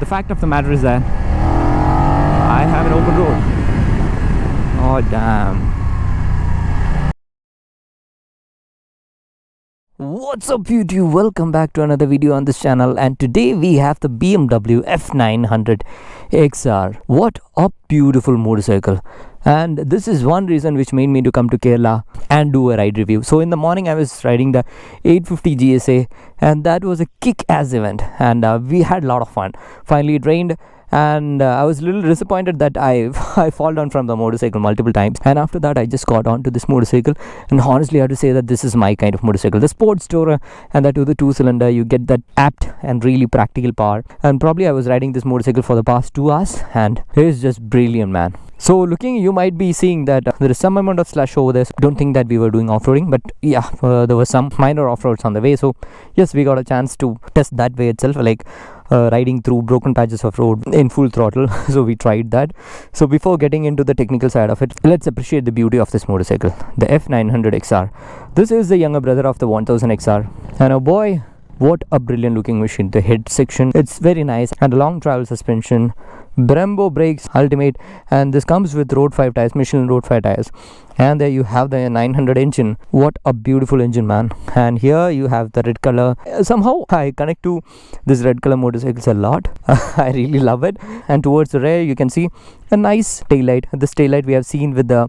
the fact of the matter is that I have an open road. Oh damn. What's up YouTube, welcome back to another video on this channel, and today we have the BMW F900 XR. What a beautiful motorcycle, and this is one reason which made me to come to Kerala and do a ride review. So in the morning I was riding the 850 GSA, and that was a kick-ass event, and we had a lot of fun. Finally it rained, and I was a little disappointed that I fall down from the motorcycle multiple times, and after that I just got onto this motorcycle, and honestly I have to say that this is my kind of motorcycle. The sports tourer, and that with the 2-cylinder, you get that apt and really practical power. And probably I was riding this motorcycle for the past 2 hours, and it is just brilliant, man. So looking, you might be seeing that there is some amount of slush over there. So don't think that we were doing off-roading, but yeah, there was some minor off-roads on the way. So yes, we got a chance to test that way itself, like riding through broken patches of road in full throttle. So we tried that. So before getting into the technical side of it, let's appreciate the beauty of this motorcycle, the F900 XR. This is the younger brother of the 1000 XR, and oh boy, what a brilliant looking machine. The head section, it's very nice, and a long travel suspension, Brembo brakes, ultimate, and this comes with Road 5 tires, Michelin Road 5 tires. And there you have the 900 engine. What a beautiful engine, man. And here you have the red color. Somehow I connect to this red color motorcycles a lot. I really love it. And towards the rear you can see a nice taillight. This taillight we have seen with the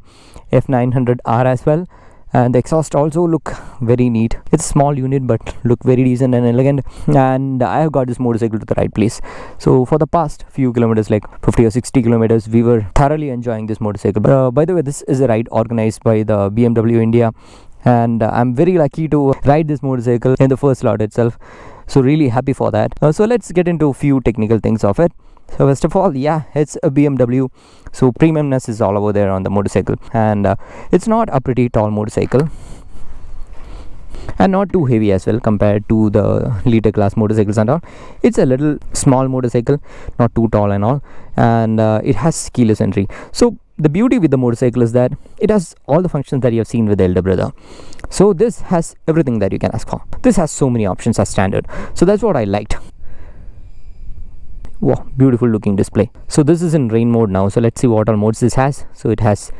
F900R as well. And the exhaust also look very neat. It's a small unit but look very decent and elegant, and I have got this motorcycle to the right place. So for the past few kilometers, like 50 or 60 kilometers, we were thoroughly enjoying this motorcycle. By the way, this is a ride organized by the BMW India, and I'm very lucky to ride this motorcycle in the first lot itself. So really happy for that. So let's get into a few technical things of it. So first of all, yeah, it's a BMW, so premiumness is all over there on the motorcycle, and it's not a pretty tall motorcycle and not too heavy as well compared to the liter class motorcycles and all. It's a little small motorcycle, not too tall and all, and it has keyless entry. So the beauty with the motorcycle is that it has all the functions that you have seen with the elder brother. So this has everything that you can ask for. This has so many options as standard, so that's what I liked. Wow, beautiful looking display. So this is in rain mode now, so let's see what all modes this has. So it has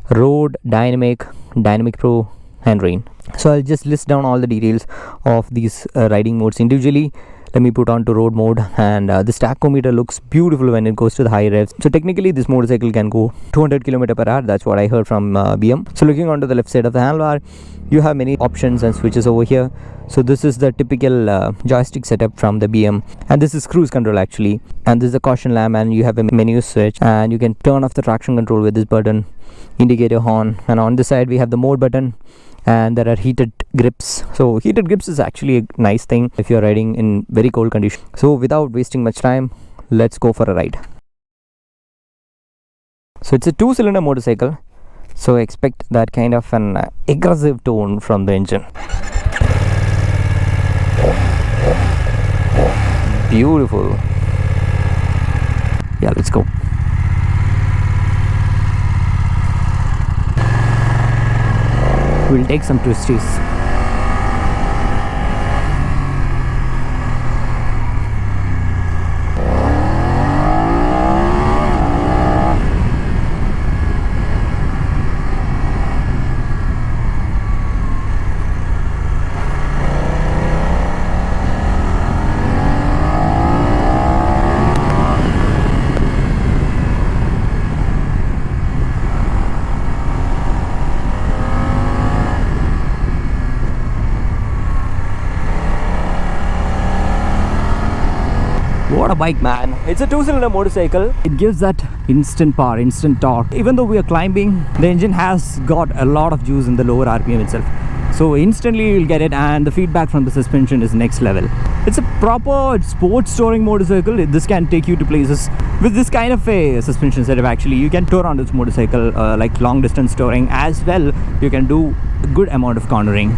road, dynamic, dynamic pro, and rain. So I'll just list down all the details of these riding modes individually. Let me put on to road mode, and this tachometer looks beautiful when it goes to the high revs. So technically this motorcycle can go 200 km/h. That's what I heard from BM. So looking onto the left side of the handlebar, you have many options and switches over here. So this is the typical joystick setup from the BM, and this is cruise control actually, and this is the caution lamp, and you have a menu switch, and you can turn off the traction control with this button, indicator horn, and on this side we have the mode button, and there are heated grips. So heated grips is actually a nice thing if you're riding in very cold conditions. So without wasting much time, let's go for a ride. So it's a 2-cylinder motorcycle, so expect that kind of an aggressive tone from the engine. Beautiful. Yeah, let's go. We'll take some twisties. What a bike, man. It's a 2-cylinder motorcycle. It gives that instant power, instant torque. Even though we are climbing, the engine has got a lot of juice in the lower RPM itself. So instantly you'll get it, and the feedback from the suspension is next level. It's a proper sports touring motorcycle. This can take you to places with this kind of a suspension setup. Actually, you can tour on this motorcycle like long distance touring as well. You can do a good amount of cornering.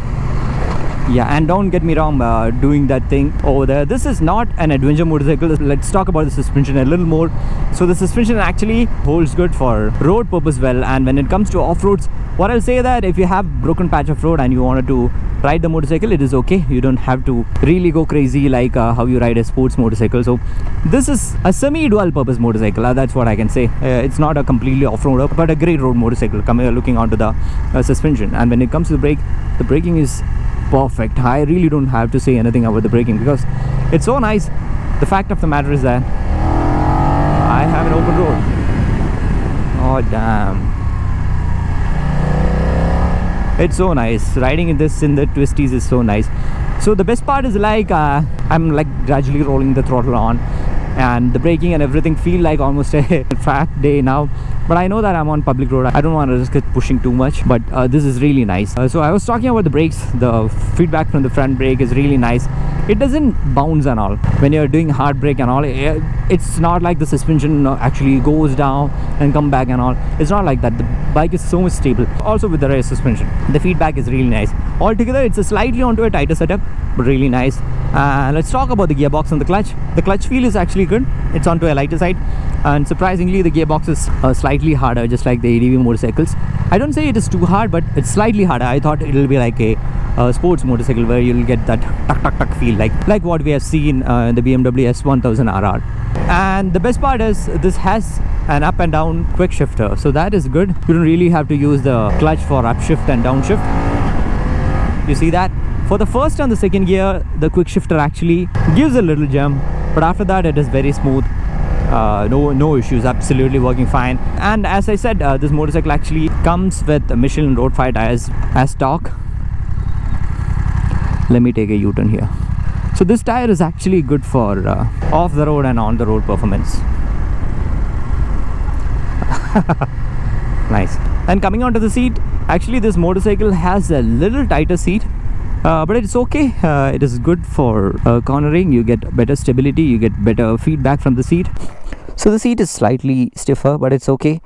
Yeah, and don't get me wrong, doing that thing over there, this is not an adventure motorcycle. Let's talk about the suspension a little more. So the suspension actually holds good for road purpose well, and when it comes to off-roads, what I'll say that if you have broken patch of road and you wanted to ride the motorcycle, it is okay. You don't have to really go crazy like how you ride a sports motorcycle. So this is a semi-dual purpose motorcycle, that's what I can say. It's not a completely off-roader, but a great road motorcycle looking onto the suspension. And when it comes to the braking is perfect. I really don't have to say anything about the braking because it's so nice. The fact of the matter is that I have an open road. Oh damn, it's so nice. Riding in the twisties is so nice. So the best part is like I'm like gradually rolling the throttle on, and the braking and everything feel like almost a track day now. But I know that I'm on public road. I don't want to risk it pushing too much, but this is really nice. So I was talking about the brakes. The feedback from the front brake is really nice. It doesn't bounce and all when you're doing hard brake and all. It's not like the suspension actually goes down and come back and all. It's not like that. The bike is so much stable. Also with the rear suspension, the feedback is really nice. Altogether, it's a slightly onto a tighter setup, but really nice. Let's talk about the gearbox and the clutch. The clutch feel is actually good. It's onto a lighter side, and surprisingly the gearbox is slightly harder, just like the ADV motorcycles. I don't say it is too hard, but it's slightly harder. I thought it'll be like a sports motorcycle where you'll get that tuck tuck tuck feel like what we have seen in the BMW S1000 RR. And the best part is this has an up and down quick shifter, so that is good. You don't really have to use the clutch for upshift and downshift. You see that? For the first and the second gear, the quick shifter actually gives a little jump, but after that it is very smooth. No issues, absolutely working fine. And as I said, this motorcycle actually comes with Michelin Road 5 tires as stock. Let me take a U-turn here. So this tire is actually good for off the road and on the road performance. Nice. And coming onto the seat, actually this motorcycle has a little tighter seat, but it's okay. It is good for cornering. You get better stability, you get better feedback from the seat. So the seat is slightly stiffer, but it's okay.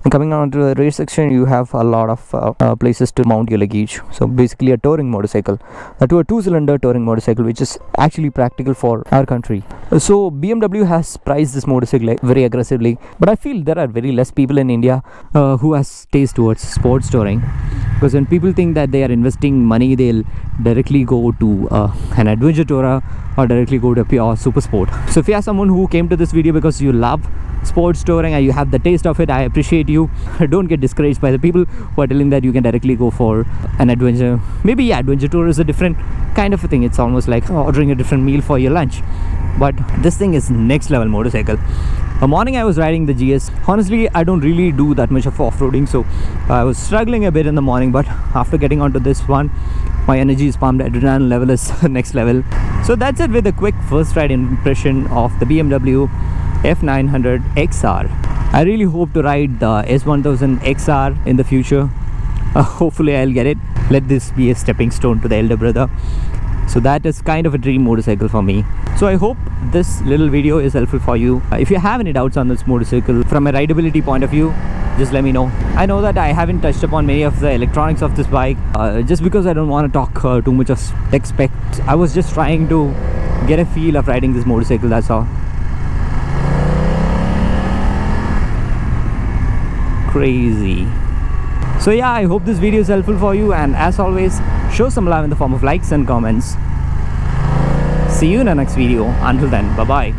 And coming on to the rear section, you have a lot of places to mount your luggage. So basically a touring motorcycle, to a two-cylinder touring motorcycle, which is actually practical for our country. So BMW has priced this motorcycle very aggressively, but I feel there are very less people in India who has taste towards sports touring. Because when people think that they are investing money, they'll directly go to an adventure tourer or directly go to a pure super sport. So if you are someone who came to this video because you love sports touring and you have the taste of it, I appreciate you. Don't get discouraged by the people who are telling that you can directly go for an adventure. Maybe yeah, adventure tour is a different kind of a thing. It's almost like ordering a different meal for your lunch. But this thing is next level motorcycle. A morning I was riding the GS. Honestly, I don't really do that much of off-roading, so I was struggling a bit in the morning, but after getting onto this one, my energy is pumped, adrenaline level is next level. So that's it with a quick first ride impression of the BMW F900 XR. I really hope to ride the S1000 XR in the future. Hopefully I'll get it. Let this be a stepping stone to the elder brother. So that is kind of a dream motorcycle for me. So I hope this little video is helpful for you. If you have any doubts on this motorcycle from a rideability point of view, just let me know. I know that I haven't touched upon many of the electronics of this bike just because I don't want to talk too much of tech specs. I was just trying to get a feel of riding this motorcycle, that's all. Crazy. So yeah, I hope this video is helpful for you, and as always, show some love in the form of likes and comments. See you in the next video. Until then, bye bye.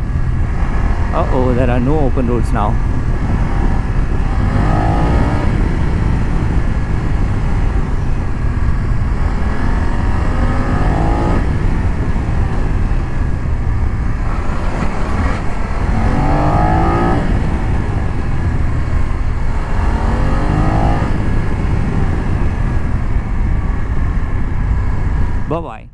Uh-oh, there are no open roads now. Bye-bye.